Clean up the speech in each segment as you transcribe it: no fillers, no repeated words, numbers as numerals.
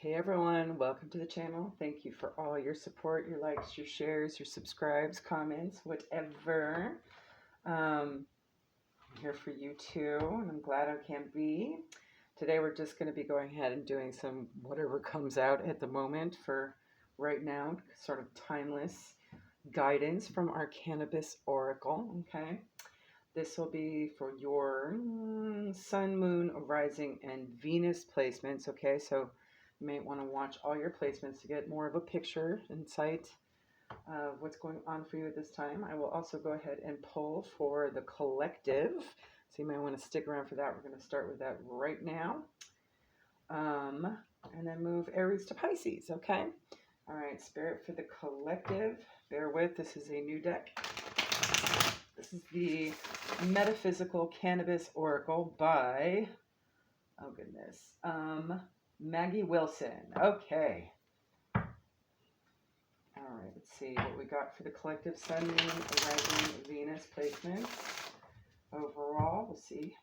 Hey everyone, welcome to the channel. Thank you for all your support, your likes, your shares, your subscribes, comments, whatever. I'm here for you too, and I'm glad I can be. Today we're just going to be going ahead and doing some whatever comes out at the moment for right now, sort of timeless guidance from our Cannabis Oracle, okay? This will be for your Sun, Moon, Rising, and Venus placements, okay? So you may want to watch all your placements to get more of a picture, insight of what's going on for you at this time. I will also go ahead and pull for the collective. So you might want to stick around for that. We're going to start with that right now. And then move Aries to Pisces, okay? All right, Spirit for the collective. Bear with, this is a new deck. This is the Metaphysical Cannabis Oracle by, oh goodness, Maggie Wilson. Okay. All right, let's see what we got for the collective Sun, Moon, Rising, Venus placements. Overall, we'll see.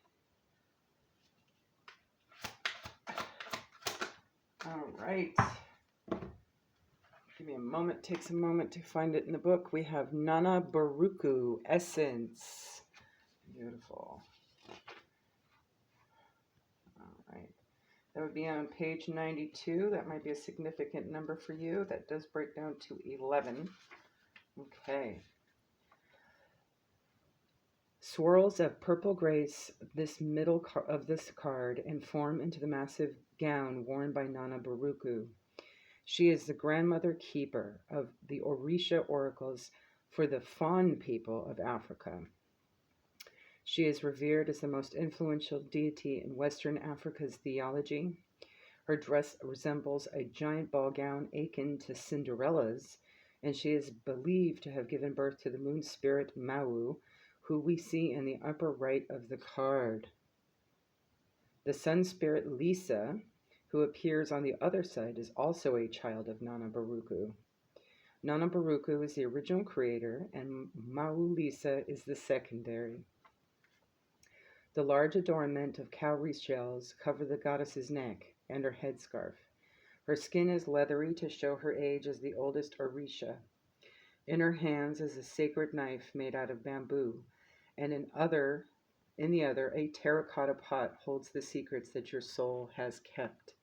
All right. Give me a moment, takes a moment to find it in the book. We have Nana Baruku Essence. Beautiful. All right. That would be on page 92. That might be a significant number for you. That does break down to 11. Okay. Swirls of purple grace this middle of this card and form into the massive gown worn by Nana Baruku. She is the grandmother keeper of the Orisha oracles for the Fawn people of Africa. She is revered as the most influential deity in Western Africa's theology. Her dress resembles a giant ball gown akin to Cinderella's, and she is believed to have given birth to the moon spirit Mau, who we see in the upper right of the card. The sun spirit Lisa, who appears on the other side, is also a child of Nana Baruku. Nana Baruku is the original creator, and Mau Lisa is the secondary. The large adornment of cowrie shells cover the goddess's neck and her headscarf. Her skin is leathery to show her age as the oldest Orisha. In her hands is a sacred knife made out of bamboo, and in the other, a terracotta pot holds the secrets that your soul has kept.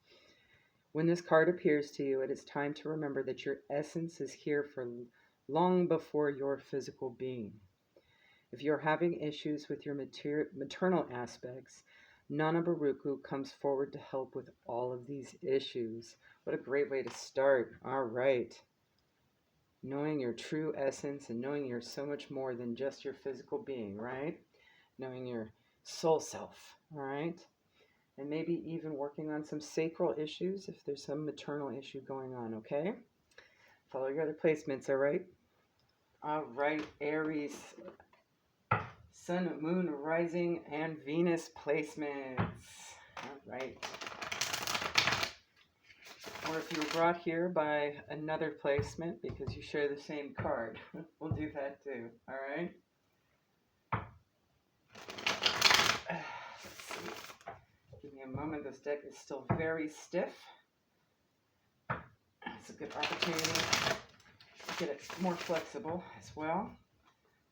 When this card appears to you, it is time to remember that your essence is here for long before your physical being. If you're having issues with your maternal aspects, Nana Baruku comes forward to help with all of these issues. What a great way to start. All right. Knowing your true essence and knowing you're so much more than just your physical being, right? Knowing your soul self, all right? And maybe even working on some sacral issues if there's some maternal issue going on, okay? Follow your other placements, all right? All right, Aries. Sun, Moon, Rising, and Venus placements. All right. Or if you were brought here by another placement because you share the same card, we'll do that too. All right. Let's see. Give me a moment. This deck is still very stiff. It's a good opportunity to get it more flexible as well.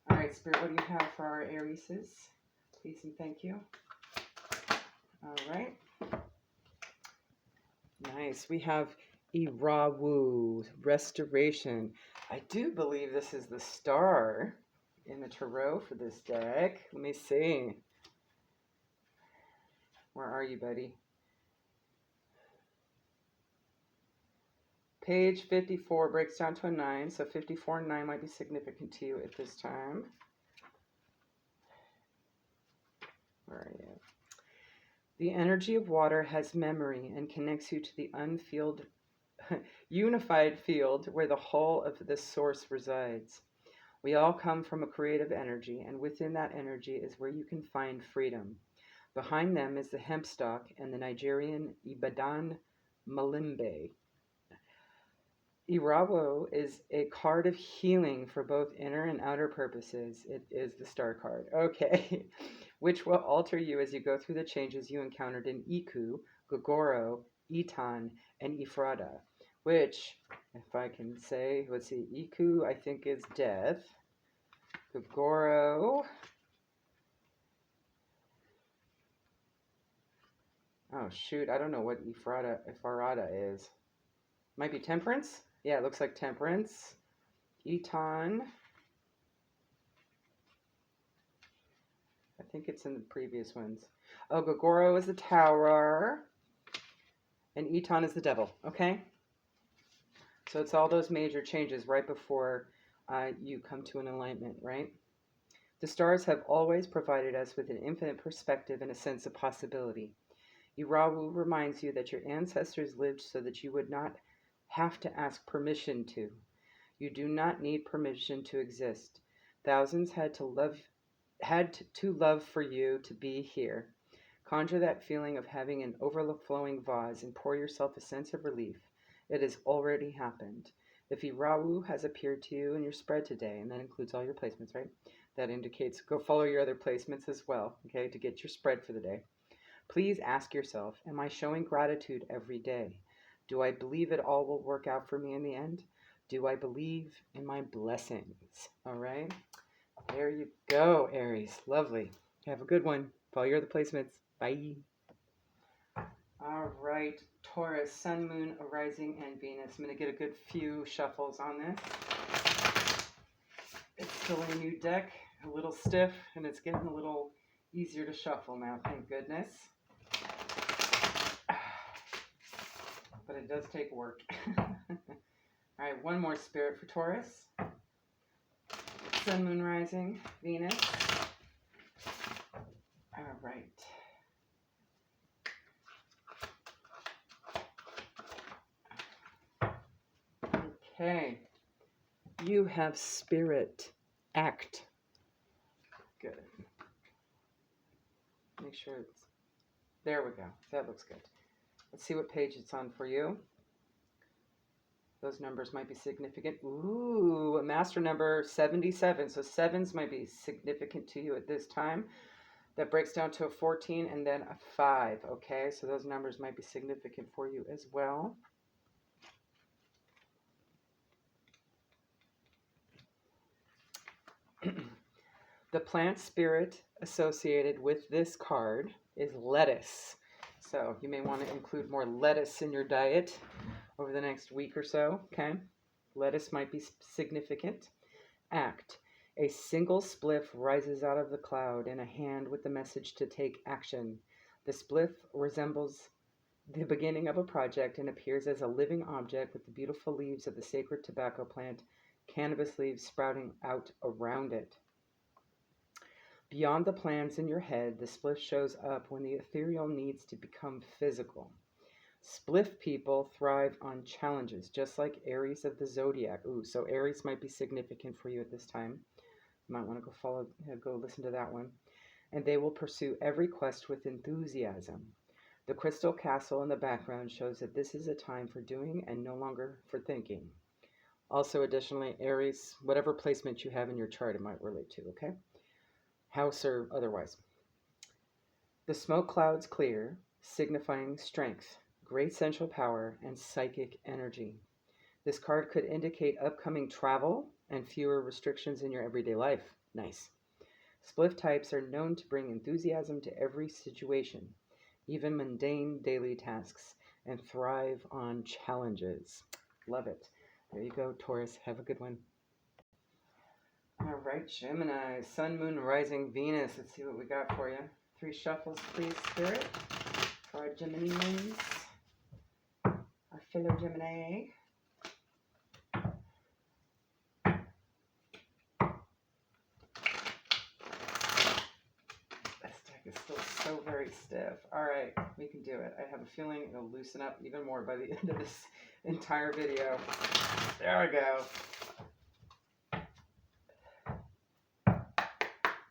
All right, Spirit, what do you have for our Arieses? Please and thank you. All right. Nice. We have Irawu, Restoration. I do believe this is the star in the tarot for this deck. Let me see. Where are you, buddy? Page 54 breaks down to a 9, so 54 and 9 might be significant to you at this time. Where are you? The energy of water has memory and connects you to the unfilled, unified field where the whole of the source resides. We all come from a creative energy, and within that energy is where you can find freedom. Behind them is the hemp stalk and the Nigerian Ibadan Malimbe. Irawo is a card of healing for both inner and outer purposes. It is the star card. Okay. Which will alter you as you go through the changes you encountered in Iku, Gogoro, Eton, and Ephrata, which, if I can say, let's see, Iku, I think, is death. Gogoro. Oh, shoot. I don't know what Ephrata is. Might be temperance? Yeah, it looks like temperance. Eton. I think it's in the previous ones. Oh, Gogoro is the tower. And Eton is the devil. Okay? So it's all those major changes right before you come to an alignment, right? The stars have always provided us with an infinite perspective and a sense of possibility. Irawu reminds you that your ancestors lived so that you would not have to ask permission to. You do not need permission to exist. Thousands had to love for you to be here. Conjure that feeling of having an overflowing vase and pour yourself a sense of relief. It has already happened. If Irawu has appeared to you in your spread today, and that includes all your placements, right? That indicates go follow your other placements as well, okay, to get your spread for the day. Please ask yourself, am I showing gratitude every day? Do I believe it all will work out for me in the end? Do I believe in my blessings? All right. There you go, Aries. Lovely. Have a good one. Follow your other placements. Bye. All right, Taurus, Sun, Moon, Rising, and Venus. I'm going to get a good few shuffles on this. It's still a new deck, a little stiff, and it's getting a little easier to shuffle now, thank goodness. But it does take work. All right, one more spirit for Taurus. Sun, Moon, Rising, Venus. All right. Okay. You have spirit. Act. Good. Make sure it's... There we go. That looks good. Let's see what page it's on for you. Those numbers might be significant. Ooh, a master number 77. So sevens might be significant to you at this time. That breaks down to a 14 and then a 5. Okay, so those numbers might be significant for you as well. The plant spirit associated with this card is lettuce. So you may want to include more lettuce in your diet over the next week or so, okay? Lettuce might be significant. Act. A single spliff rises out of the cloud in a hand with the message to take action. The spliff resembles the beginning of a project and appears as a living object with the beautiful leaves of the sacred tobacco plant, cannabis leaves sprouting out around it. Beyond the plans in your head, the spliff shows up when the ethereal needs to become physical. Spliff people thrive on challenges, just like Aries of the zodiac. Ooh, so Aries might be significant for you at this time. You might want to go listen to that one. And they will pursue every quest with enthusiasm. The crystal castle in the background shows that this is a time for doing and no longer for thinking. Also, additionally, Aries, whatever placement you have in your chart, it might relate to, okay? House or otherwise. The smoke clouds clear, signifying strength, great central power, and psychic energy. This card could indicate upcoming travel and fewer restrictions in your everyday life. Nice. Spliff types are known to bring enthusiasm to every situation, even mundane daily tasks, and thrive on challenges. Love it. There you go, Taurus. Have a good one. All right, Gemini, Sun, Moon, Rising, Venus. Let's see what we got for you. 3 shuffles, please, Spirit, for our Geminians, our fellow Gemini. This deck is still so very stiff. All right, we can do it. I have a feeling it'll loosen up even more by the end of this entire video. There we go.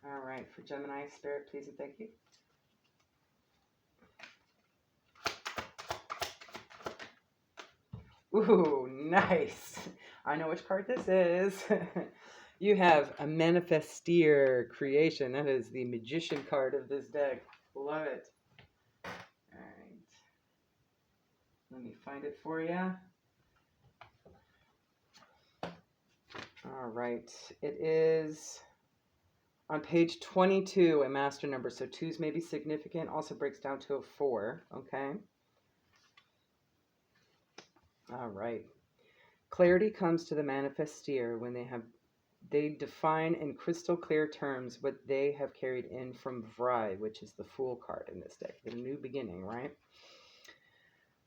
All right, for Gemini, Spirit, please and thank you. Ooh, nice. I know which card this is. You have a manifesteer creation. That is the magician card of this deck. Love it. All right. Let me find it for you. All right. It is on page 22, a master number. So 2's may be significant. Also breaks down to a 4. Okay. All right. Clarity comes to the manifesteer when they define in crystal clear terms what they have carried in from Vry, which is the Fool card in this deck. The new beginning, right?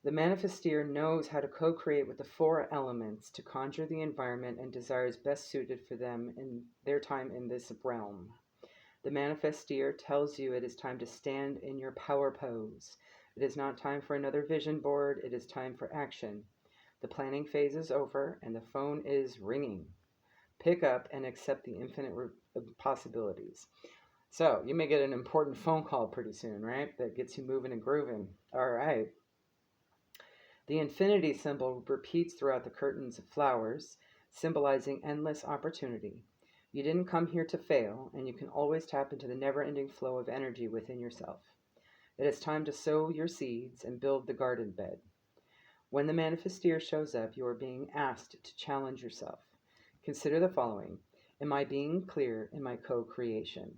The manifesteer knows how to co-create with the 4 elements to conjure the environment and desires best suited for them in their time in this realm. The manifesteer tells you it is time to stand in your power pose. It is not time for another vision board. It is time for action. The planning phase is over and the phone is ringing. Pick up and accept the infinite possibilities. So you may get an important phone call pretty soon, right? That gets you moving and grooving. All right. The infinity symbol repeats throughout the curtains of flowers, symbolizing endless opportunity. You didn't come here to fail, and you can always tap into the never-ending flow of energy within yourself. It is time to sow your seeds and build the garden bed. When the manifesteer shows up, you are being asked to challenge yourself. Consider the following. Am I being clear in my co-creation?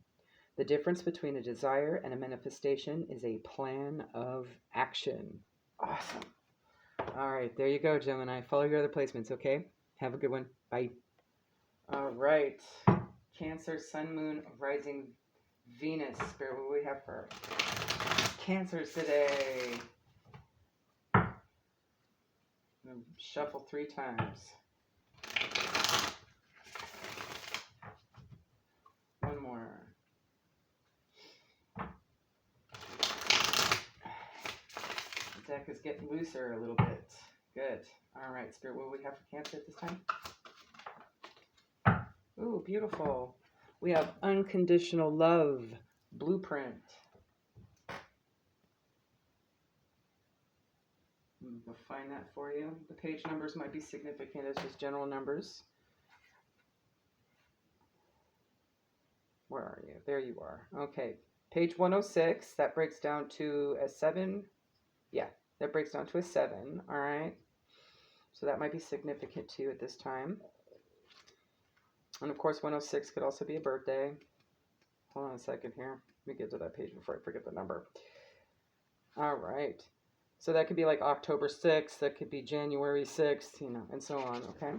The difference between a desire and a manifestation is a plan of action. Awesome. All right, there you go, Gemini. Follow your other placements, okay? Have a good one. Bye. All right. Cancer, Sun, Moon, Rising, Venus. Spirit, what do we have for Cancers today? Shuffle 3 times. One more. The deck is getting looser a little bit. Good. All right, Spirit, what do we have for Cancer at this time? Ooh, beautiful. We have Unconditional Love, Blueprint. We'll find that for you. The page numbers might be significant. It's just general numbers. Where are you? There you are. Okay. Page 106. That breaks down to a 7. Yeah, that breaks down to a 7. All right. So that might be significant to you at this time. And of course, 106 could also be a birthday. Hold on a second here. Let me get to that page before I forget the number. All right. So that could be like October 6th. That could be January 6th, you know, and so on. Okay.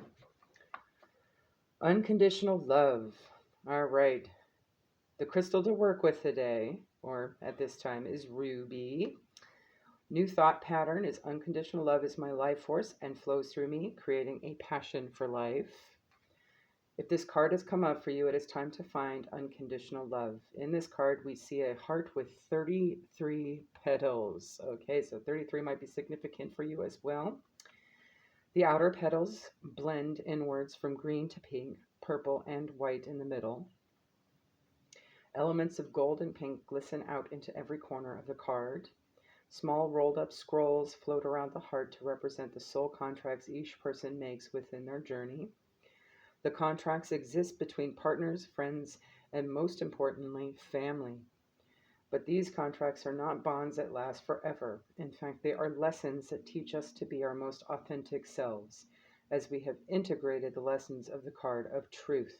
Unconditional love. All right. The crystal to work with today, or at this time, is ruby. New thought pattern is unconditional love is my life force and flows through me, creating a passion for life. If this card has come up for you, it is time to find unconditional love. In this card, we see a heart with 33 petals. Okay, so 33 might be significant for you as well. The outer petals blend inwards from green to pink, purple, and white in the middle. Elements of gold and pink glisten out into every corner of the card. Small rolled up scrolls float around the heart to represent the soul contracts each person makes within their journey. The contracts exist between partners, friends, and most importantly, family. But these contracts are not bonds that last forever. In fact, they are lessons that teach us to be our most authentic selves, as we have integrated the lessons of the card of truth.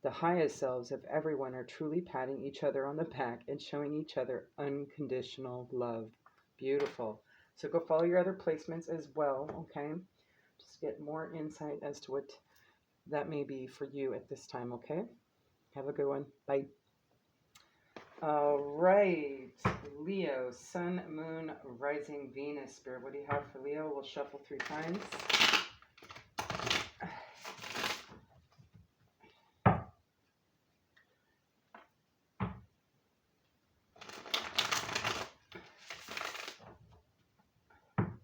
The highest selves of everyone are truly patting each other on the back and showing each other unconditional love. Beautiful. So go follow your other placements as well, okay? Just get more insight as to what that may be for you at this time, okay? Have a good one. Bye. All right. Leo, Sun, Moon, Rising, Venus. Spirit, what do you have for Leo? We'll shuffle 3 times.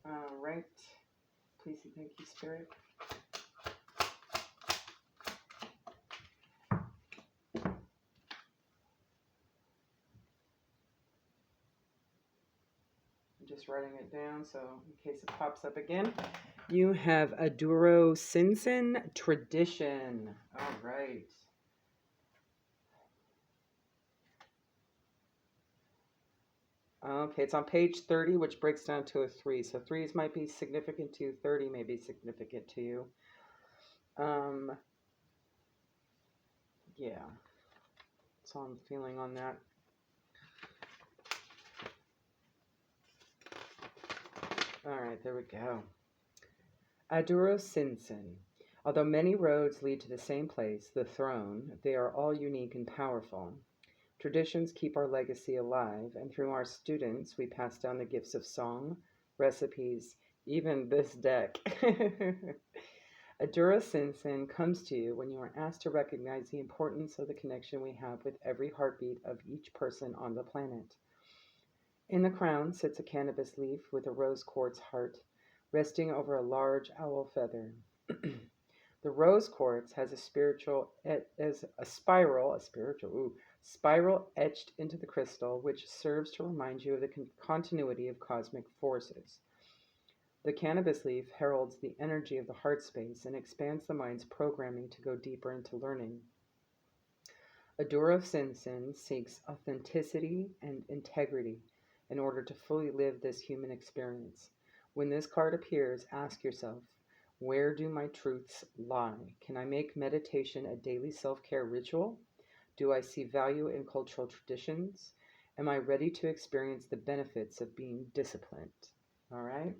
All right. Please and thank you, Spirit. Just writing it down so in case it pops up again. You have Aduro Sinsen Tradition. All right. Okay, it's on page 30, which breaks down to a 3. So 3s might be significant to you, 30 may be significant to you. Um, yeah, that's all I'm feeling on that. All right, there we go. Aduro Sinsen. Although many roads lead to the same place, the throne, they are all unique and powerful. Traditions keep our legacy alive, and through our students, we pass down the gifts of song, recipes, even this deck. Adura Sinsen comes to you when you are asked to recognize the importance of the connection we have with every heartbeat of each person on the planet. In the crown sits a cannabis leaf with a rose quartz heart resting over a large owl feather. The rose quartz has a spiral etched into the crystal, which serves to remind you of the continuity of cosmic forces. The cannabis leaf heralds the energy of the heart space and expands the mind's programming to go deeper into learning. Aduro Sinsen seeks authenticity and integrity in order to fully live this human experience. When this card appears, ask yourself, where do my truths lie? Can I make meditation a daily self-care ritual? Do I see value in cultural traditions? Am I ready to experience the benefits of being disciplined? All right.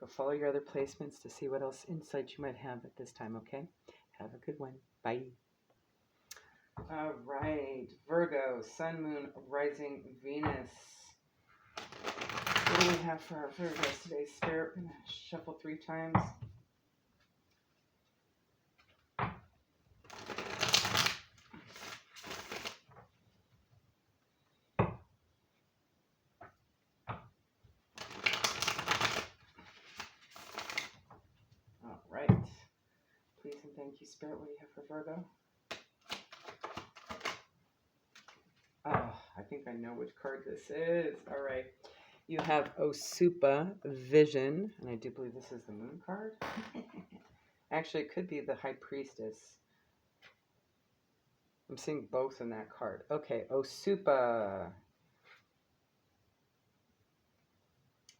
Go follow your other placements to see what else insight you might have at this time, okay? Have a good one. Bye. All right. Virgo, Sun, Moon, Rising, Venus. What do we have for our Virgos today? Spirit, we're going to shuffle 3 times. All right. Please and thank you, Spirit. What do you have for Virgo? Oh, I think I know which card this is. All right. You have Osupa Vision, and I do believe this is the Moon card. Actually, it could be the High Priestess. I'm seeing both in that card. Okay, Osupa.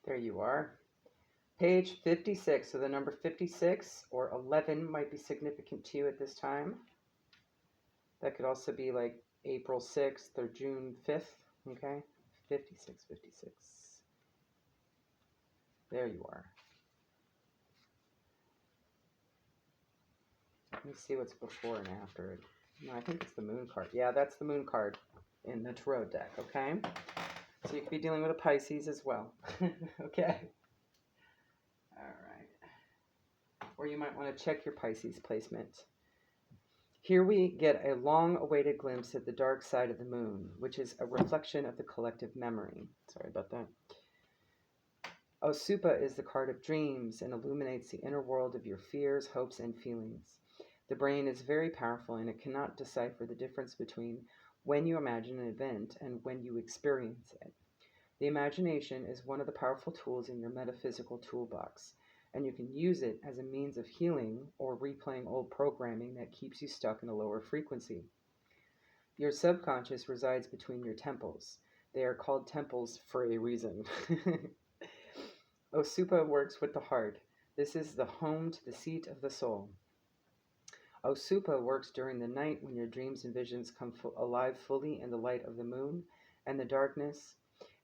There you are. Page 56. So the number 56 or 11 might be significant to you at this time. That could also be like April 6th or June 5th. Okay, 56, 56. There you are. Let me see what's before and after it. No, I think it's the Moon card. Yeah, that's the Moon card in the Tarot deck, okay? So you could be dealing with a Pisces as well. Okay. All right. Or you might want to check your Pisces placement. Here we get a long-awaited glimpse at the dark side of the moon, which is a reflection of the collective memory. Sorry about that. Osupa is the card of dreams and illuminates the inner world of your fears, hopes, and feelings. The brain is very powerful and it cannot decipher the difference between when you imagine an event and when you experience it. The imagination is one of the powerful tools in your metaphysical toolbox, and you can use it as a means of healing or replaying old programming that keeps you stuck in a lower frequency. Your subconscious resides between your temples. They are called temples for a reason. Osupa works with the heart. This is the home to the seat of the soul. Osupa works during the night when your dreams and visions come alive fully in the light of the moon and the darkness,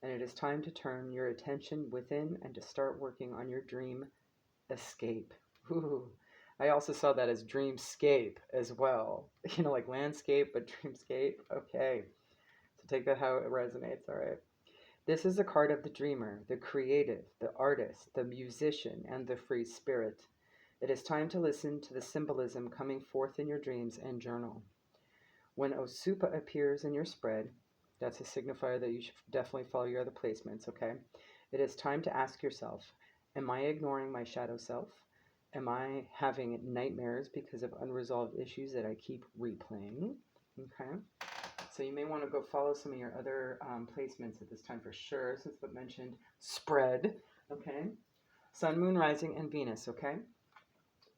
and it is time to turn your attention within and to start working on your dream escape. Ooh. I also saw that as dreamscape as well. You know, like landscape, but dreamscape. Okay. So take that how it resonates, all right? This is the card of the dreamer, the creative, the artist, the musician, and the free spirit. It is time to listen to the symbolism coming forth in your dreams and journal. When Osupa appears in your spread, that's a signifier that you should definitely follow your other placements, okay? It is time to ask yourself, am I ignoring my shadow self? Am I having nightmares because of unresolved issues that I keep replaying? Okay. So you may want to go follow some of your other placements at this time for sure, since we mentioned spread, okay? Sun, Moon, Rising, and Venus, okay?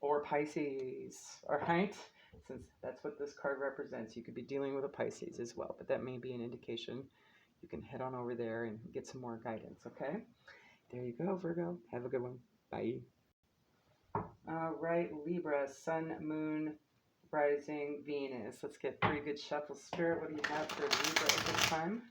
Or Pisces, all right? Since that's what this card represents, you could be dealing with a Pisces as well, but that may be an indication you can head on over there and get some more guidance, okay? There you go, Virgo. Have a good one. Bye. All right, Libra, Sun, Moon, Rising, Venus. Let's get 3 good shuffles. Spirit, what do you have for Libra at this time?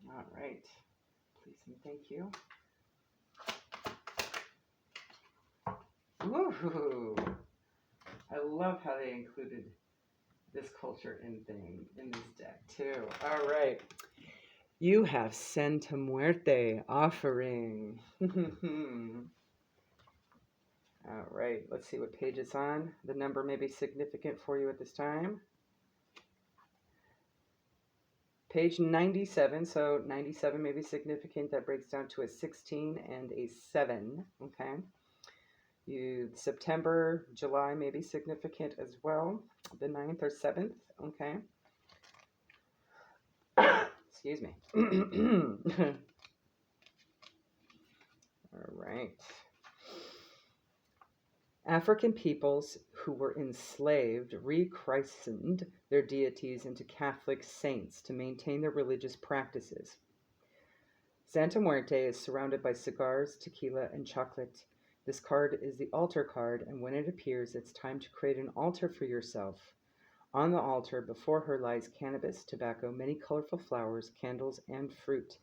All right. Please and thank you. Woohoo! I love how they included this culture in this deck too. All right. You have Santa Muerte offering. All right. Let's see what page it's on. The number may be significant for you at this time. Page 97, so 97 may be significant. That breaks down to a 16 and a 7, okay? September, July may be significant as well. The 9th or 7th, okay? Excuse me. All right. African peoples who were enslaved rechristened their deities into Catholic saints to maintain their religious practices. Santa Muerte is surrounded by cigars, tequila, and chocolate. This card is the altar card, and when it appears, it's time to create an altar for yourself. On the altar, before her lies cannabis, tobacco, many colorful flowers, candles, and fruit.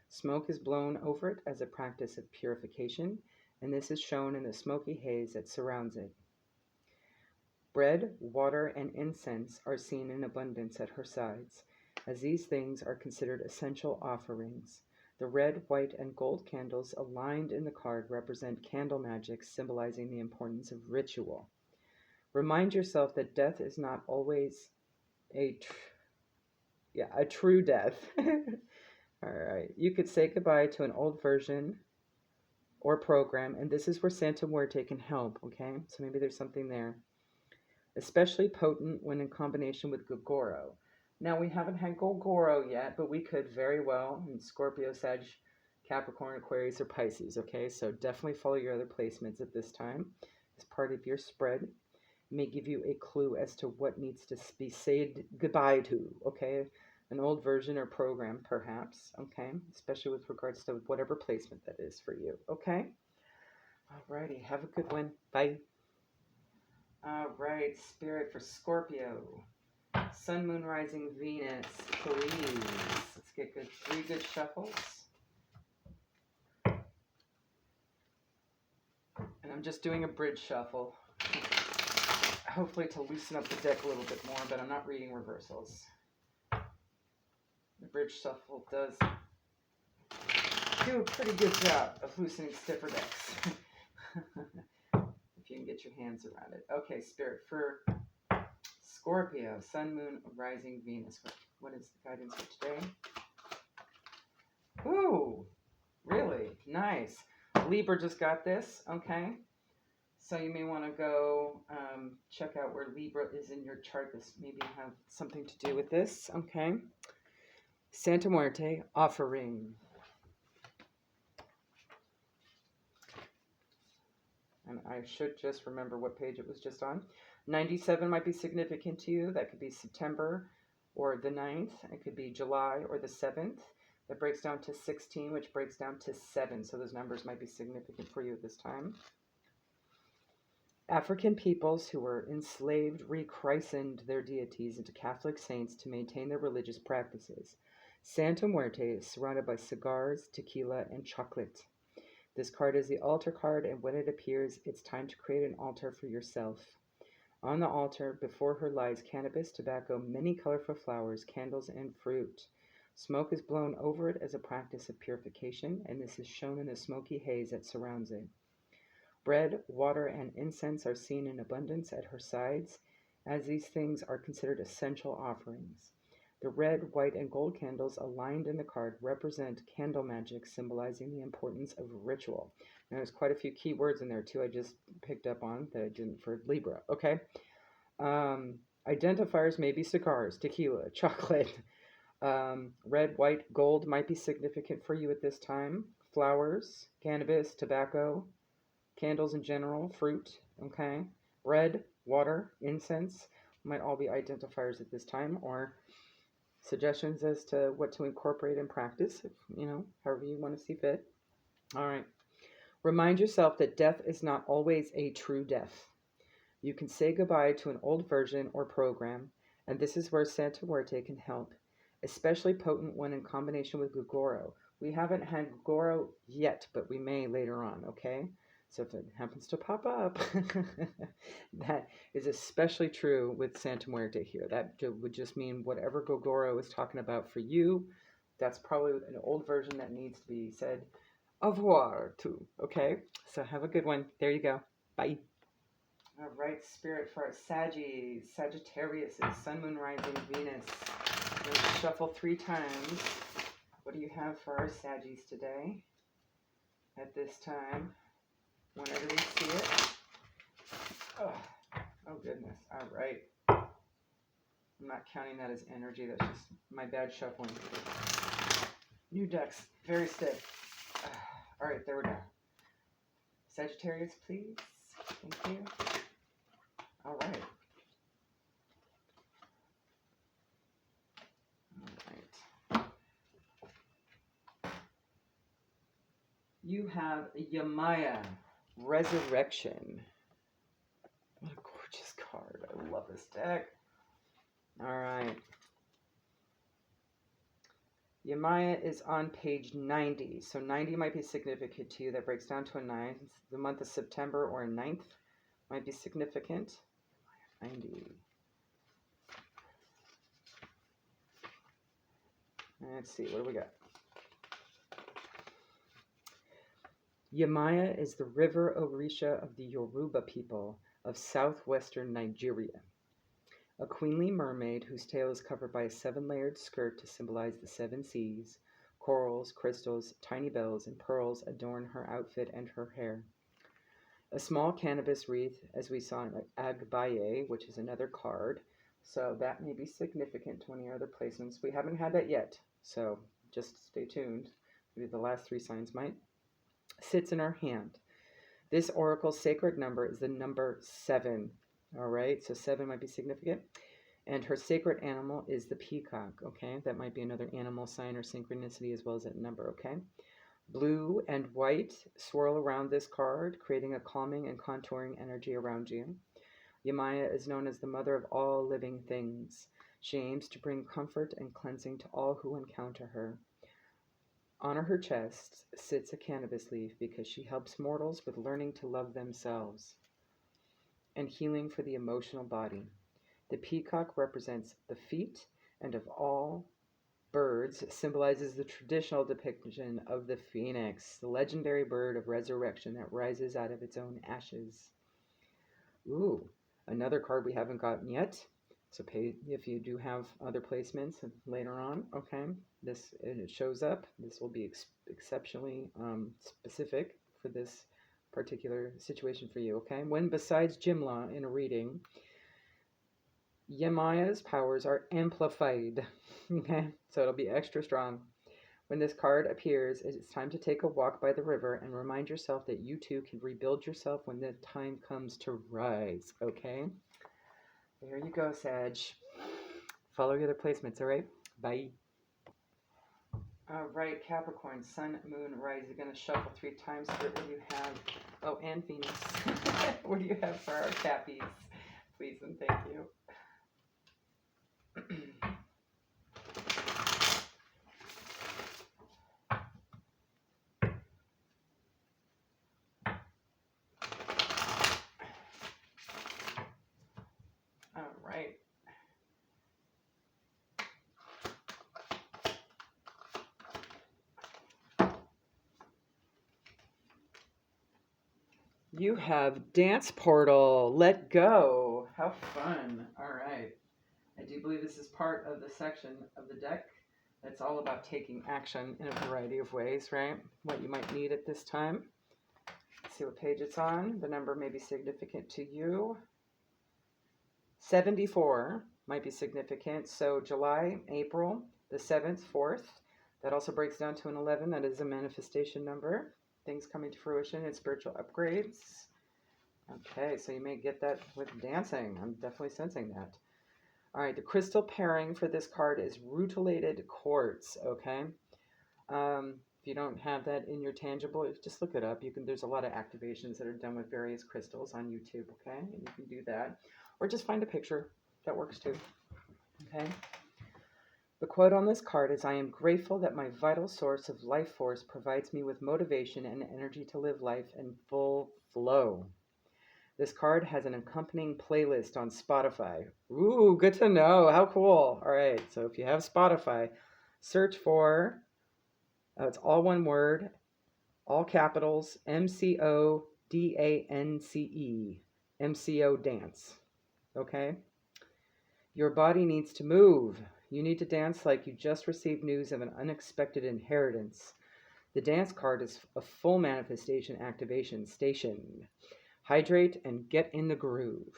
Smoke is blown over it as a practice of purification, and this is shown in the smoky haze that surrounds it. Bread, water, and incense are seen in abundance at her sides, as these things are considered essential offerings. The red, white, and gold candles aligned in the card represent candle magic, symbolizing the importance of ritual. Remind yourself that death is not always a true death. All right. You could say goodbye to an old version or program, and this is where Santa Muerte can help, okay? So maybe there's something there. Especially potent when in combination with Gogoro. Now, we haven't had Gogoro yet, but we could very well in Scorpio, Sag, Capricorn, Aquarius, or Pisces, okay? So definitely follow your other placements at this time as part of your spread. It may give you a clue as to what needs to be said goodbye to, okay? An old version or program, perhaps, okay? Especially with regards to whatever placement that is for you, okay? Alrighty, have a good one. Bye. All right, Spirit for Scorpio. Sun, Moon, Rising, Venus, please. Let's get 3 good shuffles. And I'm just doing a bridge shuffle. Hopefully to loosen up the deck a little bit more, but I'm not reading reversals. The bridge shuffle does do a pretty good job of loosening stiffer decks. If you can get your hands around it. Okay, Spirit, for Scorpio, Sun, Moon, Rising, Venus. What is the guidance for today? Ooh, really? Nice. Libra just got this, okay? So you may want to go check out where Libra is in your chart. This maybe have something to do with this, okay? Santa Muerte, offering. And I should just remember what page it was just on. 97 might be significant to you. That could be September or the 9th. It could be July or the 7th. That breaks down to 16, which breaks down to 7. So those numbers might be significant for you at this time. African peoples who were enslaved rechristened their deities into Catholic saints to maintain their religious practices. Santa Muerte is surrounded by cigars, tequila, and chocolate. This card is the altar card, and when it appears, it's time to create an altar for yourself. On the altar, before her lies cannabis, tobacco, many colorful flowers, candles, and fruit. Smoke is blown over it as a practice of purification, and this is shown in the smoky haze that surrounds it. Bread, water, and incense are seen in abundance at her sides, as these things are considered essential offerings. The red, white, and gold candles aligned in the card represent candle magic, symbolizing the importance of ritual. Now, there's quite a few key words in there, too, I just picked up on that I didn't for Libra, okay? Identifiers may be cigars, tequila, chocolate. Red, white, gold might be significant for you at this time. Flowers, cannabis, tobacco, candles in general, fruit, okay? Red, water, incense might all be identifiers at this time, or suggestions as to what to incorporate in practice, if, however you want to see fit. All right. Remind yourself that death is not always a true death. You can say goodbye to an old version or program, and this is where Santa Muerte can help, especially potent when in combination with Gugoro. We haven't had Gugoro yet, but we may later on, okay? So if it happens to pop up, that is especially true with Santa Muerte here. That would just mean whatever Gogoro is talking about for you, that's probably an old version that needs to be said au revoir to, okay? So have a good one. There you go. Bye. All right, Spirit, for our Saggies, Sagittarius, Sun, Moon, Rising, Venus. We'll shuffle 3 times. What do you have for our Saggies today? At this time, whenever you see it. Oh goodness. All right. I'm not counting that as energy. That's just my bad shuffling. New decks, very stiff. All right, there we go. Sagittarius, please. Thank you. All right. You have Yamaya, Resurrection. What a gorgeous card. I love this deck. All right. Yamaya is on page 90. So 90 might be significant to you. That breaks down to a 9. The month of September or a 9th might be significant. 90. Let's see. What do we got? Yamaya is the river Orisha of the Yoruba people of southwestern Nigeria. A queenly mermaid whose tail is covered by a 7-layered skirt to symbolize the 7 seas. Corals, crystals, tiny bells, and pearls adorn her outfit and her hair. A small cannabis wreath, as we saw in Agbaye, which is another card. So that may be significant to one of your other placements. We haven't had that yet, so just stay tuned. Maybe the last 3 signs might. Sits in her hand. This oracle's sacred number is the number 7. All right, so 7 might be significant. And her sacred animal is the peacock, okay? That might be another animal sign or synchronicity as well as that number, okay? Blue and white swirl around this card, creating a calming and contouring energy around you. Yamaya is known as the mother of all living things. She aims to bring comfort and cleansing to all who encounter her. On her chest sits a cannabis leaf because she helps mortals with learning to love themselves and healing for the emotional body. The peacock represents the feet, and of all birds symbolizes the traditional depiction of the phoenix, the legendary bird of resurrection that rises out of its own ashes. Ooh, another card we haven't gotten yet. So pay if you do have other placements later on, okay? This, and it shows up. This will be exceptionally specific for this particular situation for you, okay? When besides Jimla in a reading, Yamaya's powers are amplified, okay? So it'll be extra strong. When this card appears, it's time to take a walk by the river and remind yourself that you too can rebuild yourself when the time comes to rise, okay? There you go, Sag. Follow your other placements, all right? Bye. All right, Capricorn, Sun, Moon, Rise. You're going to shuffle 3 times. What do you have? Oh, and Venus. What do you have for our Cappies? Please and thank you. All right. You have Dance Portal. Let go. How fun. All right. I do believe this is part of the section of the deck that's all about taking action in a variety of ways, right? What you might need at this time. Let's see what page it's on. The number may be significant to you. 74 might be significant. So July, April, the 7th, 4th. That also breaks down to an 11. That is a manifestation number. Things coming to fruition and spiritual upgrades. Okay, so you may get that with dancing. I'm definitely sensing that. All right, the crystal pairing for this card is rutilated quartz. Okay. If you don't have that in your tangible, just look it up. There's a lot of activations that are done with various crystals on YouTube, okay? And you can do that. Or just find a picture. That works too. Okay? The quote on this card is, I am grateful that my vital source of life force provides me with motivation and energy to live life in full flow. This card has an accompanying playlist on Spotify. Ooh, good to know. How cool. All right, so if you have Spotify, search for, it's all one word, all capitals, MCO DANCE, MCO dance. Okay? Your body needs to move. You need to dance like you just received news of an unexpected inheritance. The dance card is a full manifestation activation station. Hydrate and get in the groove.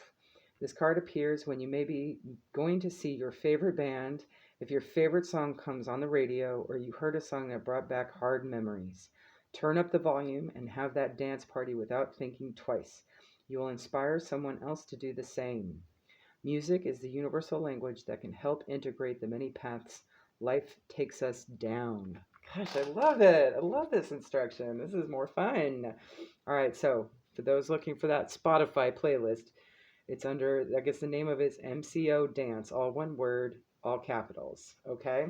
This card appears when you may be going to see your favorite band, if your favorite song comes on the radio, or you heard a song that brought back hard memories. Turn up the volume and have that dance party without thinking twice. You will inspire someone else to do the same. Music is the universal language that can help integrate the many paths life takes us down. Gosh, I love it. I love this instruction. This is more fun. All right, so for those looking for that Spotify playlist, it's under, I guess the name of it is MCO Dance, all one word, all capitals. Okay?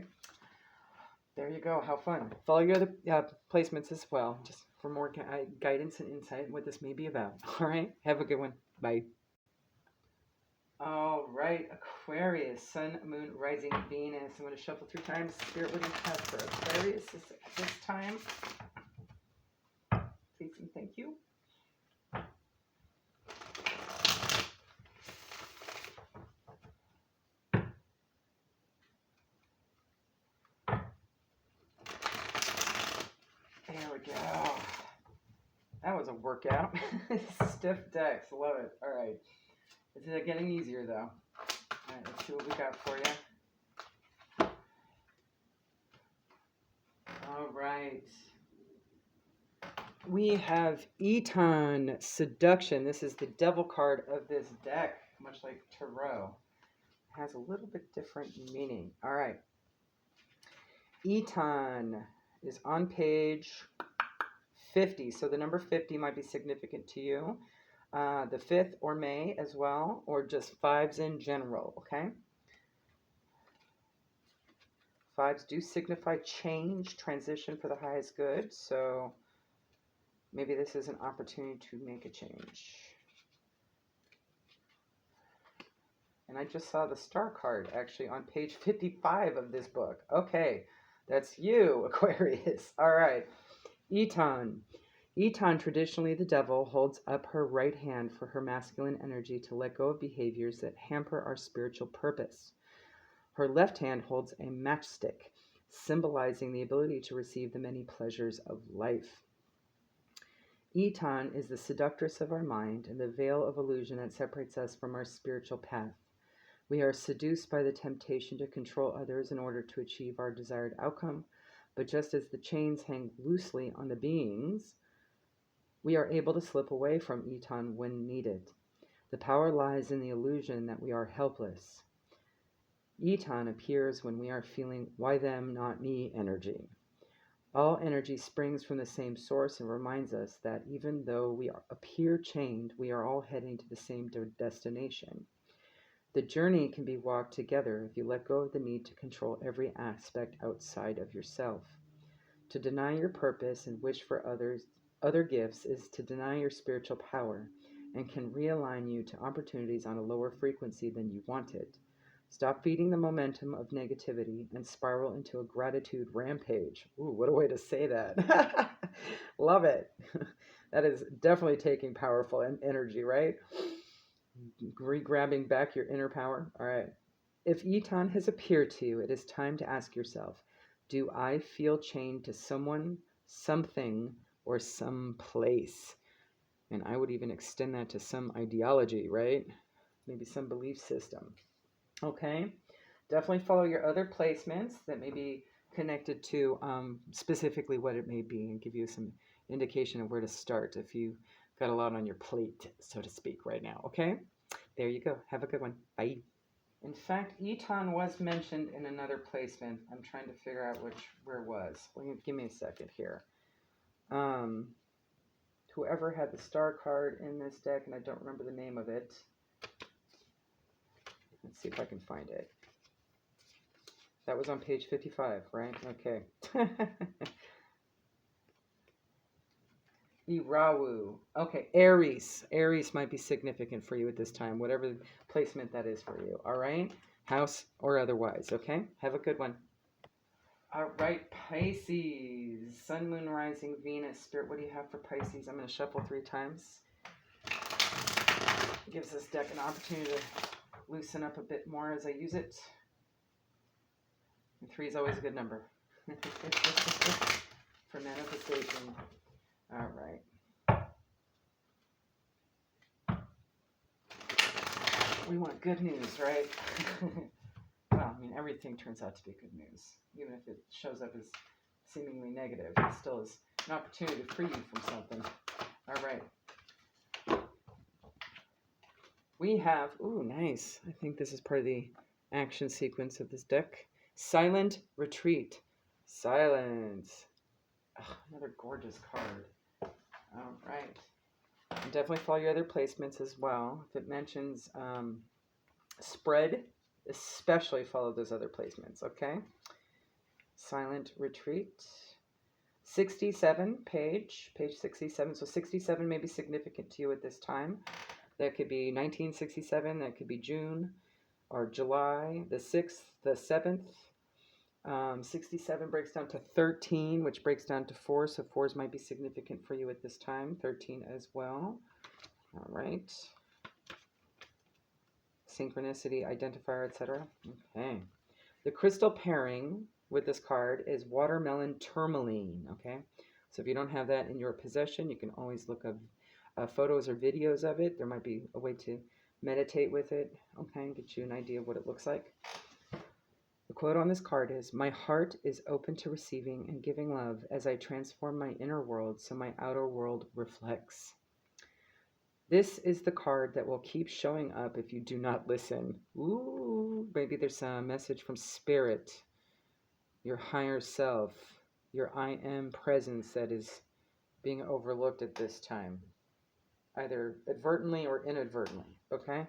There you go. How fun. Follow your other placements as well, just for more guidance and insight what this may be about. All right? Have a good one. Bye. All right, Aquarius, Sun, Moon, Rising, Venus. I'm going to shuffle through time. Spirit, what do you have for Aquarius this time? Please and thank you. There we go. That was a workout. Stiff decks. Love it. All right. This is getting easier, though. All right, let's see what we got for you. All right. We have Eton, Seduction. This is the devil card of this deck, much like Tarot. It has a little bit different meaning. All right. Eton is on page 50. So the number 50 might be significant to you. The 5th or May as well, or just 5s in general, okay? 5s do signify change, transition for the highest good. So maybe this is an opportunity to make a change. And I just saw the star card actually on page 55 of this book. Okay, that's you, Aquarius. All right. Eton. Eton, traditionally the devil, holds up her right hand for her masculine energy to let go of behaviors that hamper our spiritual purpose. Her left hand holds a matchstick, symbolizing the ability to receive the many pleasures of life. Eton is the seductress of our mind and the veil of illusion that separates us from our spiritual path. We are seduced by the temptation to control others in order to achieve our desired outcome, but just as the chains hang loosely on the beings, we are able to slip away from Eton when needed. The power lies in the illusion that we are helpless. Eton appears when we are feeling why them, not me energy. All energy springs from the same source and reminds us that even though we appear chained, we are all heading to the same destination. The journey can be walked together if you let go of the need to control every aspect outside of yourself. To deny your purpose and wish for other gifts is to deny your spiritual power and can realign you to opportunities on a lower frequency than you wanted. Stop feeding the momentum of negativity and spiral into a gratitude rampage. Ooh, what a way to say that. Love it. That is definitely taking powerful energy, right? Grabbing back your inner power. All right. If Eton has appeared to you, it is time to ask yourself, do I feel chained to someone, something, or some place? And I would even extend that to some ideology, right? maybe some belief system. Okay, definitely follow your other placements that may be connected to specifically what it may be, and give you some indication of where to start if you got a lot on your plate, so to speak, right now. Okay, there you go. Have a good one. Bye. In fact, Eton was mentioned in another placement. I'm trying to figure out where it was. Well, give me a second here. Um, Whoever had the star card in this deck, and I don't remember the name of it. Let's see if I can find it. That was on page 55, right? Okay. Irawu. Okay, Aries. Aries might be significant for you at this time, whatever placement that is for you. All right? House or otherwise, okay? Have a good one. All right, Pisces. Sun, Moon, Rising, Venus. Spirit, what do you have for Pisces? I'm going to shuffle 3 times. It gives this deck an opportunity to loosen up a bit more as I use it. And 3 is always a good number for manifestation. All right. We want good news, right? Well, I mean, everything turns out to be good news. Even if it shows up as seemingly negative, it still is an opportunity to free you from something. All right. We have, ooh, nice. I think this is part of the action sequence of this deck. Silent Retreat. Silence. Oh, another gorgeous card. All right. And definitely follow your other placements as well. If it mentions spread, especially follow those other placements, okay? Silent Retreat. 67 page 67. So 67 may be significant to you at this time. That could be 1967, that could be June or July, the 6th, the 7th. 67 breaks down to 13, which breaks down to 4, so 4s might be significant for you at this time. 13 as well. All right. Synchronicity, identifier, etc. Okay. The crystal pairing with this card is watermelon tourmaline. Okay. So if you don't have that in your possession, you can always look up photos or videos of it. There might be a way to meditate with it. Okay. Get you an idea of what it looks like. The quote on this card is, "My heart is open to receiving and giving love as I transform my inner world so my outer world reflects." This is the card that will keep showing up if you do not listen. Ooh, maybe there's a message from spirit, your higher self, your I am presence that is being overlooked at this time, either advertently or inadvertently, okay?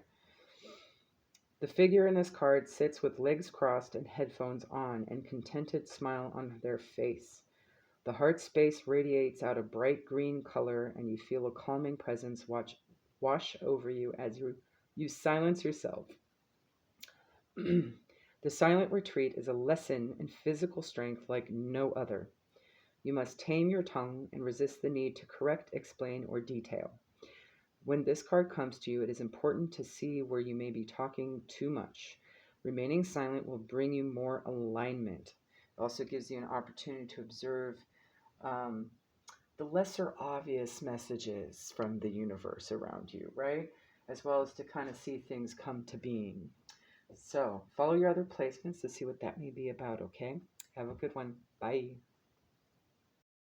The figure in this card sits with legs crossed and headphones on and contented smile on their face. The heart space radiates out a bright green color and you feel a calming presence wash over you as you silence yourself. The silent retreat is a lesson in physical strength like no other. You must tame your tongue and resist the need to correct, explain, or detail. When this card comes to you, it is important to see where you may be talking too much. Remaining silent will bring you more alignment. It also gives you an opportunity to observe the lesser obvious messages from the universe around you, right? As well as to kind of see things come to being. So follow your other placements to see what that may be about, okay? Have a good one. Bye.